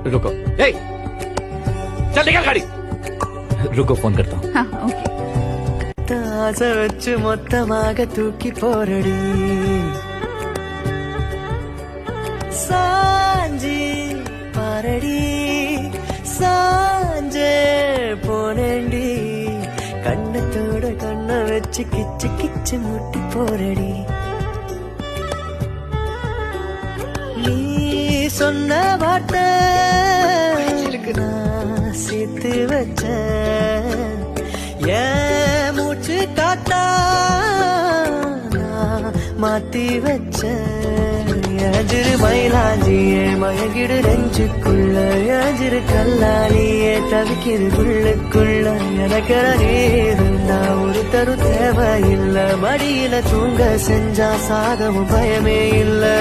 रुको ए चल निकल गाड़ी रुको फोन करता हूँ हाँ, ओके தாச வச்சு மொத்தமாக தூக்கி போரடி சாஞ்சி பாரடி சாஞ்சே போனேண்டி கண்ணத்தோட கண்ண வச்சு கிச்சு கிச்சு முட்டி போரடி நீ சொன்ன வார்த்தை நான் சேர்த்து வச்ச ஏன் மூச்சு காத்தா நான் மாத்தி வச்ச எதிரு மயிலாஞ்சியே மயங்கிடு நெஞ்சுக்குள்ள எதிரு கல்லாலியே தவிக்கிது உள்ளுக்குள்ள எனக்கிற நீருந்தா ஒரு தரு தேவையில்லை மடியில தூங்க செஞ்சா சாகவும் பயமே இல்லை